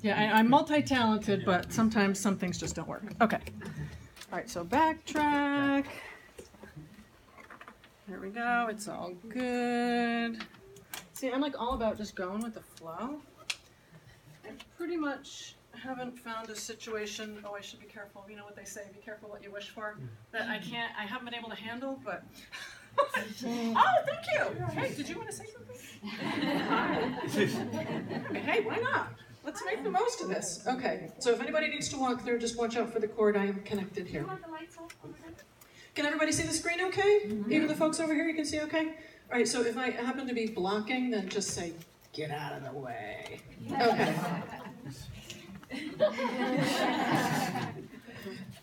Yeah, I'm multi-talented, but sometimes some things just don't work. Okay. All right, so backtrack. There we go, it's all good. See, I'm like all about just going with the flow. I pretty much haven't found a situation, oh, I should be careful, you know what they say, be careful what you wish for, that I haven't been able to handle, but. Oh, thank you. Hey, did you want to say something? Hey, why not? Let's make the most of this. Okay, so if anybody needs to walk through, just watch out for the cord. I am connected here. Can everybody see the screen okay? Even the folks over here, you can see okay? All right, so if I happen to be blocking, then just say, get out of the way. Okay.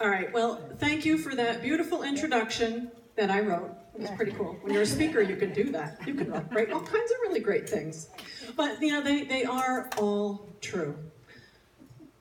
All right, well, thank you for that beautiful introduction that I wrote. It was pretty cool. When you're a speaker, you can do that. You can write all kinds of really great things. But, you know, they are all true.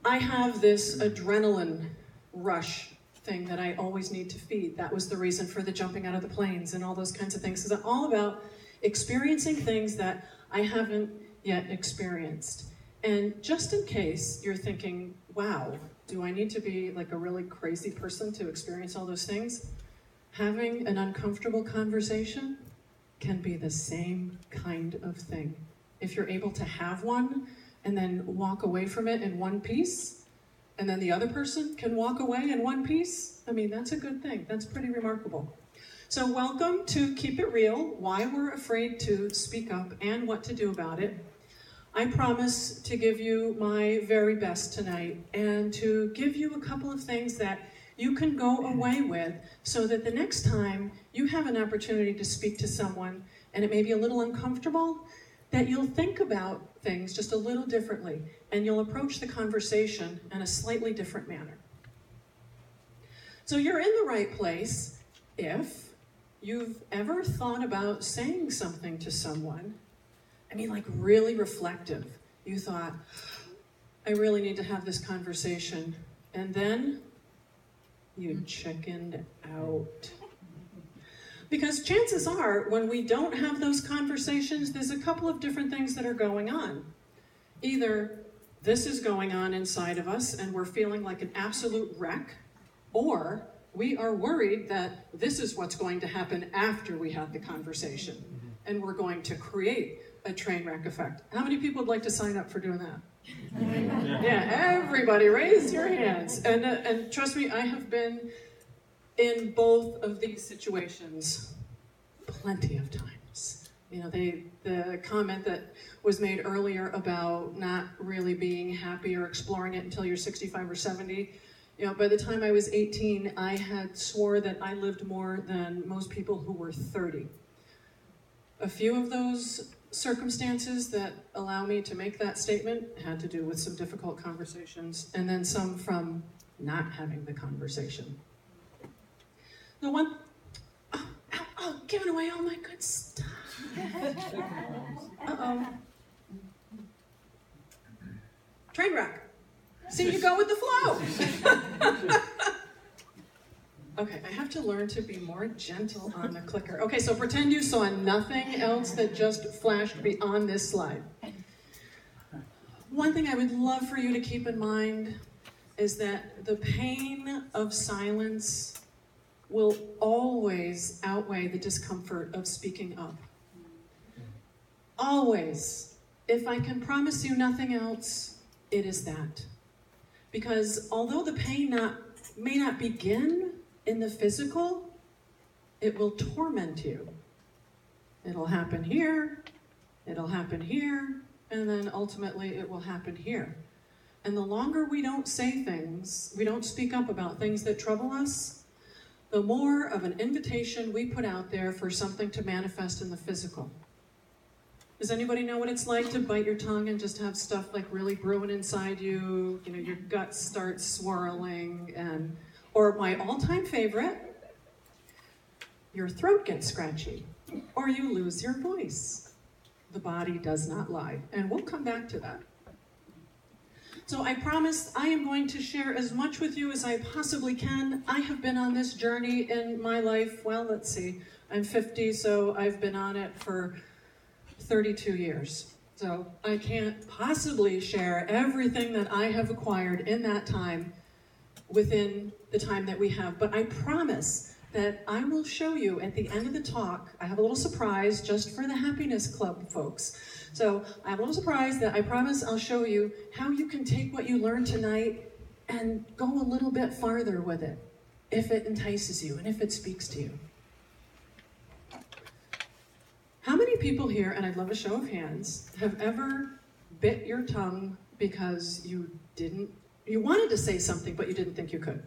I have this adrenaline rush thing that I always need to feed. That was the reason for the jumping out of the planes and all those kinds of things. Because I'm all about experiencing things that I haven't yet experienced. And just in case you're thinking, wow, do I need to be like a really crazy person to experience all those things? Having an uncomfortable conversation can be the same kind of thing. If you're able to have one and then walk away from it in one piece, and then the other person can walk away in one piece, I mean, that's a good thing. That's pretty remarkable. So welcome to Keep It Real, Why We're Afraid to Speak Up and What to Do About It. I promise to give you my very best tonight and to give you a couple of things that you can go away with so that the next time you have an opportunity to speak to someone and it may be a little uncomfortable, that you'll think about things just a little differently and you'll approach the conversation in a slightly different manner. So you're in the right place if you've ever thought about saying something to someone, I mean like really reflective. You thought, I really need to have this conversation, and then you chickened out. Because chances are, when we don't have those conversations, there's a couple of different things that are going on. Either this is going on inside of us and we're feeling like an absolute wreck, or we are worried that this is what's going to happen after we have the conversation, and we're going to create a train wreck effect. How many people would like to sign up for doing that? Yeah, everybody raise your hands. And trust me, I have been in both of these situations plenty of times. You know, the comment that was made earlier about not really being happy or exploring it until you're 65 or 70, you know, by the time I was 18, I had swore that I lived more than most people who were 30. A few of those circumstances that allow me to make that statement had to do with some difficult conversations, and then some from not having the conversation. The one, giving away all my good stuff. Uh-oh. Train wreck. See, you go with the flow. Okay, I have to learn to be more gentle on the clicker. Okay, so pretend you saw nothing else that just flashed beyond this slide. One thing I would love for you to keep in mind is that the pain of silence will always outweigh the discomfort of speaking up. Always. If I can promise you nothing else, it is that. Because although the pain may not begin in the physical, it will torment you. It'll happen here, it'll happen here, and then ultimately it will happen here. And the longer we don't say things, we don't speak up about things that trouble us, the more of an invitation we put out there for something to manifest in the physical. Does anybody know what it's like to bite your tongue and just have stuff like really brewing inside you? You know, your guts start swirling, or my all-time favorite, your throat gets scratchy, or you lose your voice. The body does not lie, and we'll come back to that. So I promise I am going to share as much with you as I possibly can. I have been on this journey in my life, well, let's see, I'm 50, so I've been on it for 32 years. So I can't possibly share everything that I have acquired in that time within the time that we have, but I promise that I will show you at the end of the talk. I have a little surprise just for the Happiness Club folks. So I have a little surprise that I promise I'll show you how you can take what you learned tonight and go a little bit farther with it, if it entices you and if it speaks to you. How many people here, and I'd love a show of hands, have ever bit your tongue because you wanted to say something, but you didn't think you could?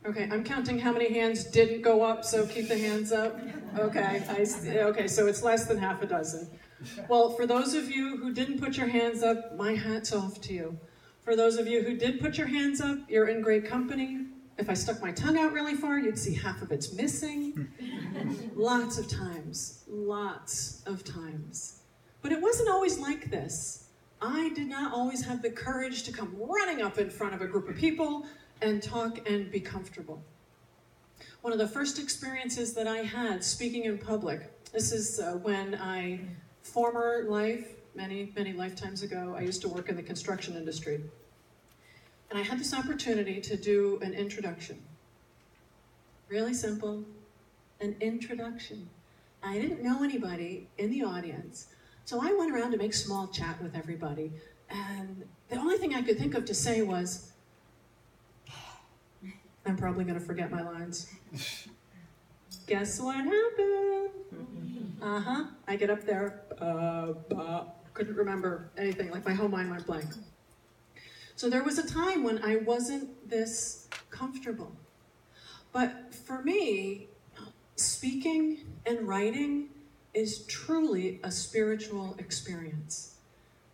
Okay, I'm counting how many hands didn't go up, so keep the hands up. Okay, okay, so it's less than half a dozen. Well, for those of you who didn't put your hands up, my hat's off to you. For those of you who did put your hands up, you're in great company. If I stuck my tongue out really far, you'd see half of it's missing. Lots of times, lots of times. But it wasn't always like this. I did not always have the courage to come running up in front of a group of people and talk and be comfortable. One of the first experiences that I had speaking in public, this is when former life, many lifetimes ago, I used to work in the construction industry. And I had this opportunity to do an introduction. Really simple, an introduction. I didn't know anybody in the audience, so I went around to make small chat with everybody, and the only thing I could think of to say was, I'm probably gonna forget my lines. Guess what happened? I get up there, couldn't remember anything, like my whole mind went blank. So there was a time when I wasn't this comfortable. But for me, speaking and writing is truly a spiritual experience.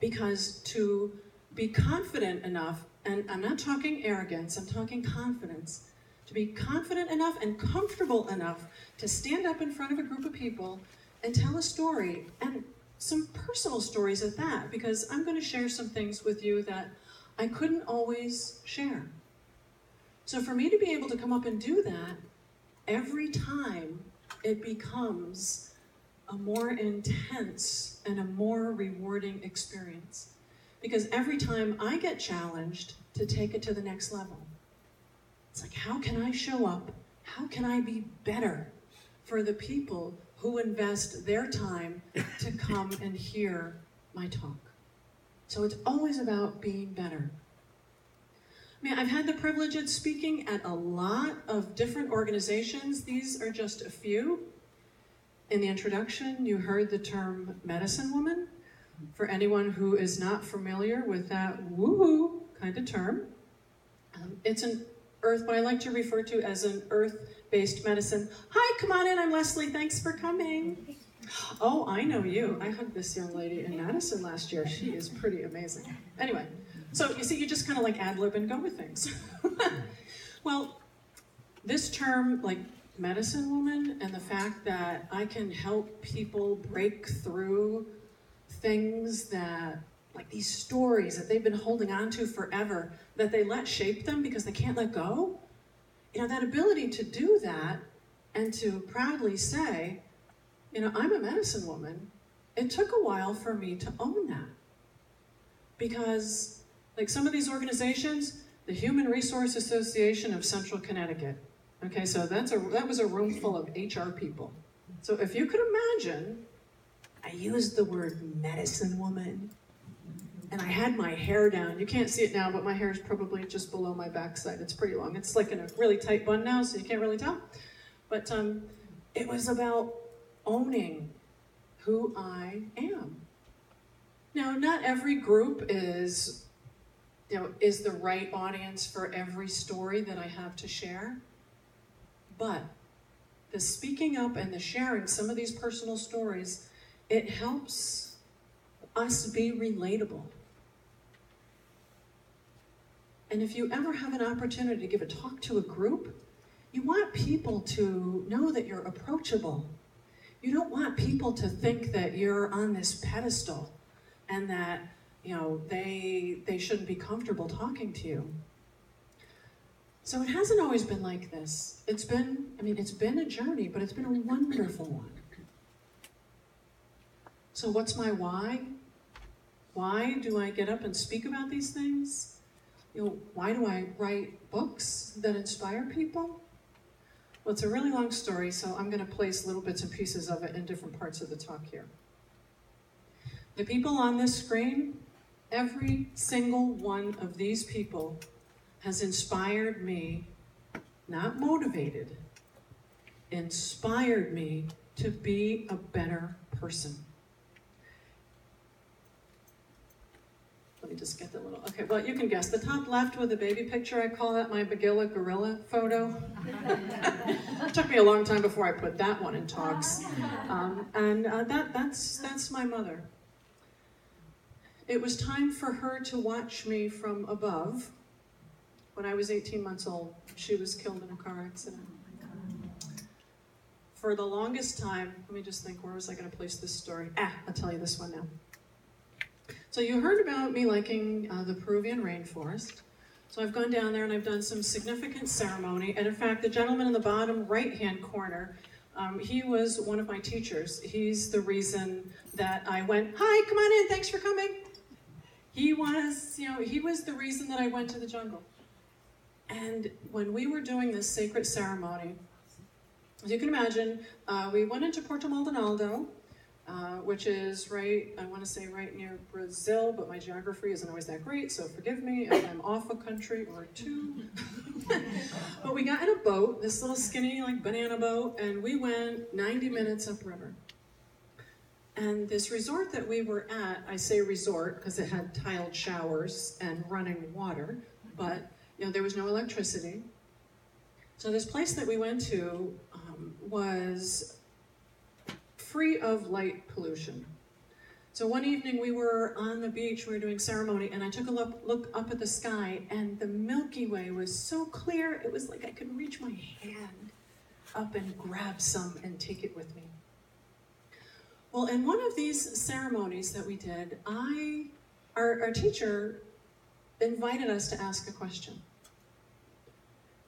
Because to be confident enough, and I'm not talking arrogance, I'm talking confidence, to be confident enough and comfortable enough to stand up in front of a group of people and tell a story, and some personal stories at that, because I'm going to share some things with you that I couldn't always share. So for me to be able to come up and do that, every time it becomes a more intense and a more rewarding experience. Because every time I get challenged to take it to the next level, it's like, how can I show up? How can I be better for the people who invest their time to come and hear my talk? So it's always about being better. I mean, I've had the privilege of speaking at a lot of different organizations. These are just a few. In the introduction, you heard the term medicine woman. For anyone who is not familiar with that woo-hoo kind of term, it's an earth, what I like to refer to as an earth-based medicine. Hi, come on in, I'm Leslie, thanks for coming. Oh, I know you. I hugged this young lady in Madison last year. She is pretty amazing. Anyway, so you see, you just kind of like ad-lib and go with things. Well, this term, like medicine woman, and the fact that I can help people break through things that, like these stories that they've been holding on to forever, that they let shape them because they can't let go. You know, that ability to do that and to proudly say, you know, I'm a medicine woman. It took a while for me to own that. Because, like some of these organizations, the Human Resource Association of Central Connecticut, okay, so that was a room full of HR people. So if you could imagine, I used the word medicine woman, and I had my hair down. You can't see it now, but my hair is probably just below my backside. It's pretty long. It's like in a really tight bun now, so you can't really tell. But it was about owning who I am. Now, not every group is the right audience for every story that I have to share, but the speaking up and the sharing some of these personal stories, it helps us be relatable. And if you ever have an opportunity to give a talk to a group, you want people to know that you're approachable. You don't want people to think that you're on this pedestal and that, you know, they shouldn't be comfortable talking to you. So it hasn't always been like this. It's been a journey, but it's been a wonderful one. So what's my why? Why do I get up and speak about these things? Why do I write books that inspire people? Well, it's a really long story, so I'm going to place little bits and pieces of it in different parts of the talk here. The people on this screen, every single one of these people has inspired me, not motivated, inspired me to be a better person. Let me just get the little, okay, well, you can guess. The top left with the baby picture, I call that my Magilla gorilla photo. It took me a long time before I put that one in talks. That's my mother. It was time for her to watch me from above. When I was 18 months old, she was killed in a car accident. For the longest time, let me just think, where was I going to place this story? I'll tell you this one now. So you heard about me liking the Peruvian rainforest. So I've gone down there and I've done some significant ceremony. And in fact, the gentleman in the bottom right-hand corner, he was one of my teachers. He's the reason that I went, hi, come on in, thanks for coming. He was the reason that I went to the jungle. And when we were doing this sacred ceremony, as you can imagine, we went into Porto Maldonado, which is right near Brazil, but my geography isn't always that great, so forgive me if I'm off a country or two. But we got in a boat, this little skinny banana boat, and we went 90 minutes upriver. And this resort that we were at, I say resort because it had tiled showers and running water, but there was no electricity. So this place that we went to was free of light pollution. So one evening we were on the beach, we were doing ceremony, and I took a look up at the sky, and the Milky Way was so clear, it was like I could reach my hand up and grab some and take it with me. Well, in one of these ceremonies that we did, our teacher invited us to ask a question.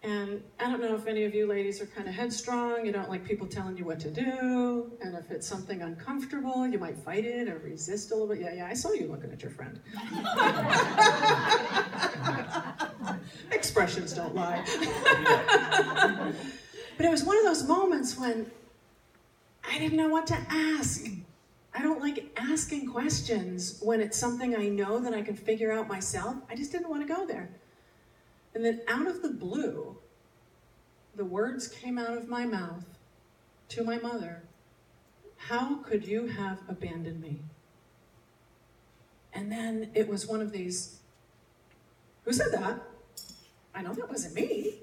And I don't know if any of you ladies are kind of headstrong, you don't like people telling you what to do, and if it's something uncomfortable, you might fight it or resist a little bit. Yeah, I saw you looking at your friend. Expressions don't lie. But it was one of those moments when I didn't know what to ask. I don't like asking questions when it's something I know that I can figure out myself. I just didn't want to go there. And then out of the blue, the words came out of my mouth to my mother. How could you have abandoned me? And then it was one of these, who said that? I know that wasn't me.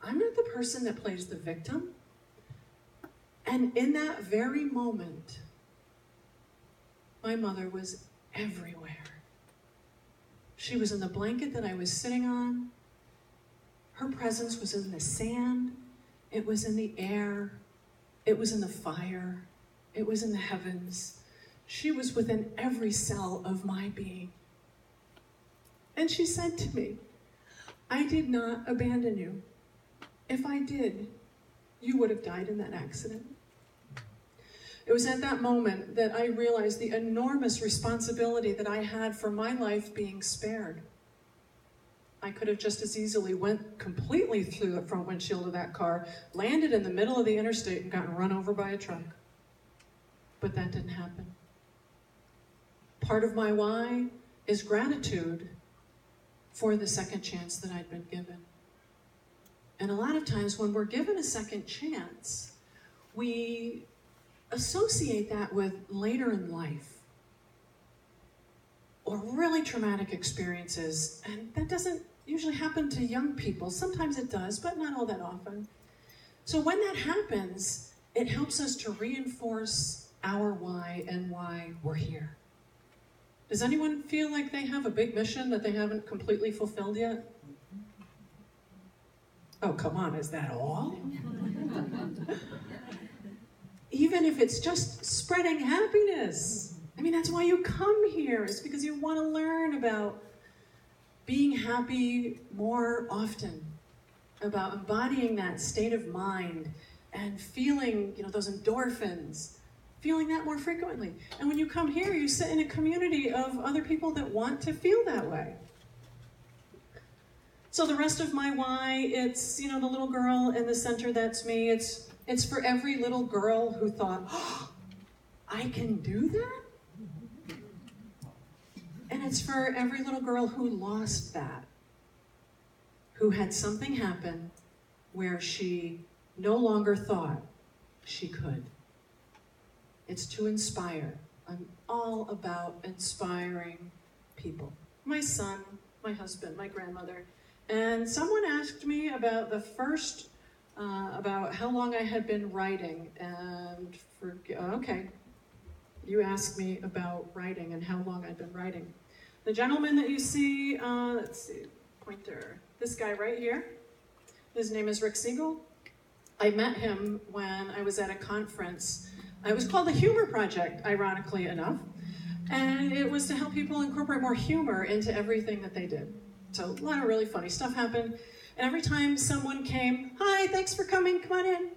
I'm not the person that plays the victim. And in that very moment, my mother was everywhere. She was in the blanket that I was sitting on. Her presence was in the sand. It was in the air. It was in the fire. It was in the heavens. She was within every cell of my being. And she said to me, I did not abandon you. If I did, you would have died in that accident. It was at that moment that I realized the enormous responsibility that I had for my life being spared. I could have just as easily went completely through the front windshield of that car, landed in the middle of the interstate and gotten run over by a truck. But that didn't happen. Part of my why is gratitude for the second chance that I'd been given. And a lot of times when we're given a second chance, we associate that with later in life or really traumatic experiences, and that doesn't usually happen to young people. Sometimes it does, but not all that often. So when that happens, it helps us to reinforce our why and why we're here. Does anyone feel like they have a big mission that they haven't completely fulfilled yet? Oh, come on, is that all? Even if it's just spreading happiness. I mean, that's why you come here. It's because you want to learn about being happy more often, about embodying that state of mind and feeling, those endorphins, feeling that more frequently. And when you come here, you sit in a community of other people that want to feel that way. So the rest of my why, it's, the little girl in the center, that's me. It's for every little girl who thought, oh, I can do that? And it's for every little girl who lost that, who had something happen where she no longer thought she could. It's to inspire. I'm all about inspiring people. My son, my husband, my grandmother. And someone asked me about about how long I had been writing. And okay, you asked me about writing and how long I'd been writing. The gentleman that you see, let's see, pointer, this guy right here, his name is Rick Siegel. I met him when I was at a conference. It was called the Humor Project, ironically enough. And it was to help people incorporate more humor into everything that they did. So a lot of really funny stuff happened. And every time someone came, hi, thanks for coming, come on in.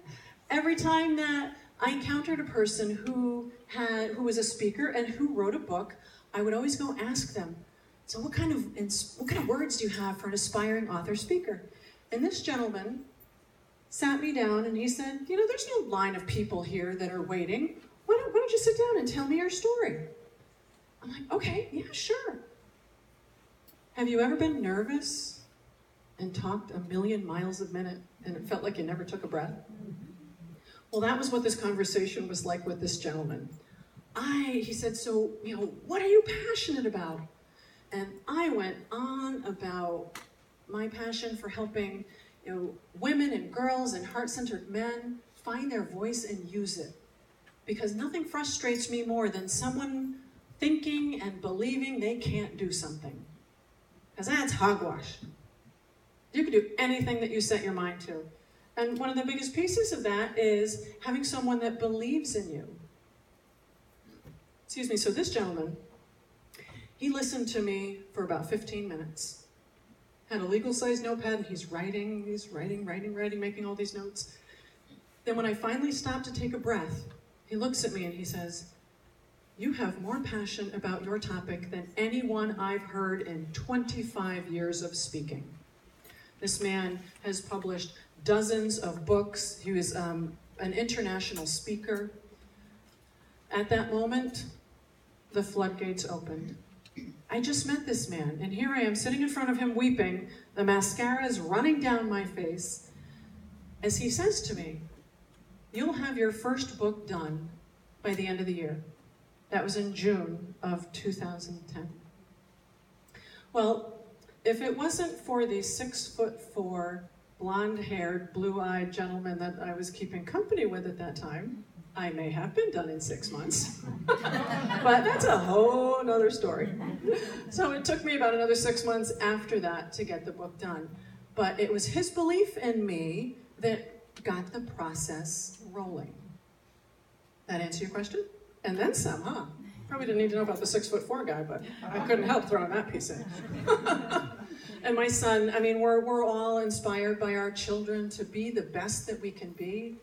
Every time that I encountered a person who was a speaker and who wrote a book, I would always go ask them, so what kind of words do you have for an aspiring author speaker? And this gentleman sat me down and he said, there's no line of people here that are waiting. Why don't you sit down and tell me your story? I'm like, okay, yeah, sure. Have you ever been nervous and talked a million miles a minute and it felt like you never took a breath? Well, that was what this conversation was like with this gentleman. He said, so, what are you passionate about? And I went on about my passion for helping, women and girls and heart-centered men find their voice and use it. Because nothing frustrates me more than someone thinking and believing they can't do something. Because that's hogwash. You can do anything that you set your mind to. And one of the biggest pieces of that is having someone that believes in you. Excuse me, so this gentleman, he listened to me for about 15 minutes. Had a legal-sized notepad, and he's writing, making all these notes. Then when I finally stopped to take a breath, he looks at me and he says, you have more passion about your topic than anyone I've heard in 25 years of speaking. This man has published dozens of books. He was an international speaker. At that moment, the floodgates opened. I just met this man, and here I am sitting in front of him weeping. The mascara is running down my face as he says to me, you'll have your first book done by the end of the year. That was in June of 2010. Well, if it wasn't for the 6'4", blonde-haired, blue-eyed gentleman that I was keeping company with at that time, I may have been done in 6 months. But that's a whole nother story. So it took me about another 6 months after that to get the book done. But it was his belief in me that got the process rolling. That answer your question? And then some, huh? Probably didn't need to know about the 6'4" guy, but I couldn't help throwing that piece in. And my son, we're all inspired by our children to be the best that we can be.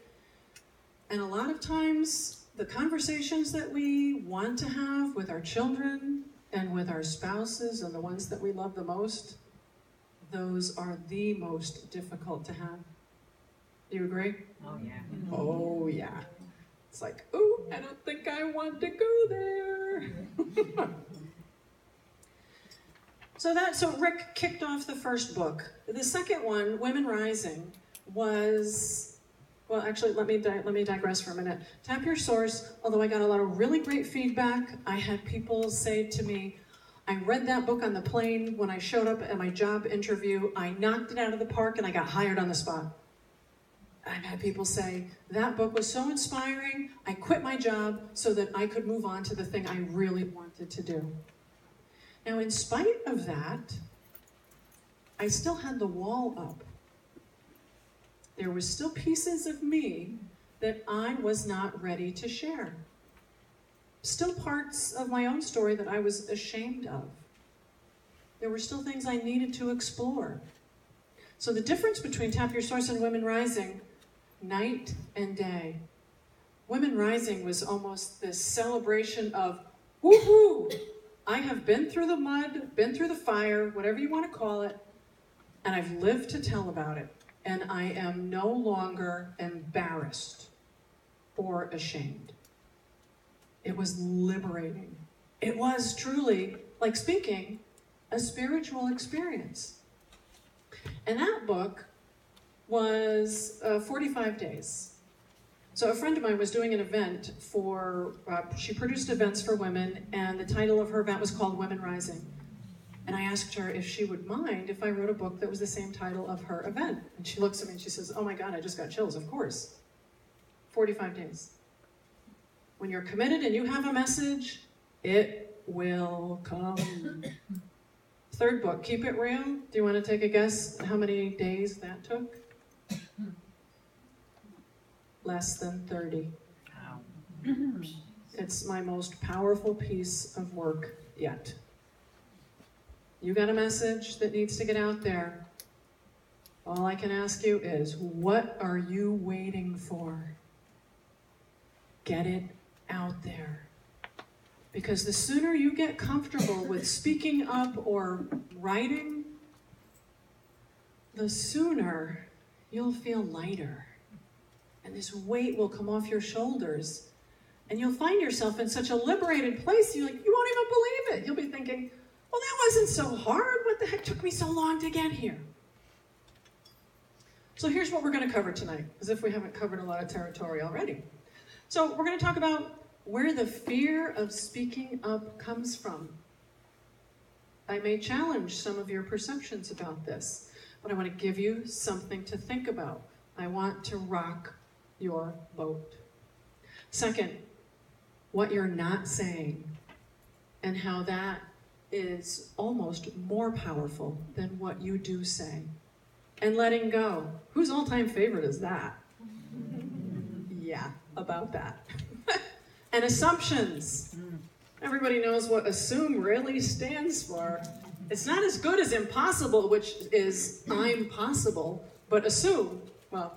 And a lot of times, the conversations that we want to have with our children and with our spouses and the ones that we love the most, those are the most difficult to have. Do you agree? Oh, yeah. Oh, yeah. It's like, ooh, I don't think I want to go there. So Rick kicked off the first book. The second one, Women Rising, was, well, actually, let me digress for a minute. Tap Your Source, although I got a lot of really great feedback, I had people say to me, I read that book on the plane when I showed up at my job interview. I knocked it out of the park and I got hired on the spot. I've had people say, that book was so inspiring, I quit my job so that I could move on to the thing I really wanted to do. Now, in spite of that, I still had the wall up. There were still pieces of me that I was not ready to share. Still parts of my own story that I was ashamed of. There were still things I needed to explore. So the difference between Tap Your Source and Women Rising, night and day. Women Rising was almost this celebration of, woohoo! I have been through the mud, been through the fire, whatever you want to call it, and I've lived to tell about it. And I am no longer embarrassed or ashamed. It was liberating. It was truly, like speaking, a spiritual experience. And that book was 45 days. So a friend of mine was doing an event for, she produced events for women, and the title of her event was called Women Rising. And I asked her if she would mind if I wrote a book that was the same title of her event. And she looks at me and she says, oh my God, I just got chills, of course. 45 days. When you're committed and you have a message, it will come. Third book, Keep It Real. Do you want to take a guess how many days that took? Less than 30. It's my most powerful piece of work yet. You got a message that needs to get out there. All I can ask you is, what are you waiting for? Get it out there. Because the sooner you get comfortable with speaking up or writing, the sooner you'll feel lighter. And this weight will come off your shoulders. And you'll find yourself in such a liberated place, you won't even believe it. You'll be thinking, well, that wasn't so hard. What the heck took me so long to get here? So here's what we're going to cover tonight, as if we haven't covered a lot of territory already. So we're going to talk about where the fear of speaking up comes from. I may challenge some of your perceptions about this, but I want to give you something to think about. I want to rock your boat. Second, what you're not saying and how that is almost more powerful than what you do say. And letting go. Whose all-time favorite is that? Yeah, about that. And assumptions. Everybody knows what assume really stands for. It's not as good as impossible, which is I'm possible, but assume, well,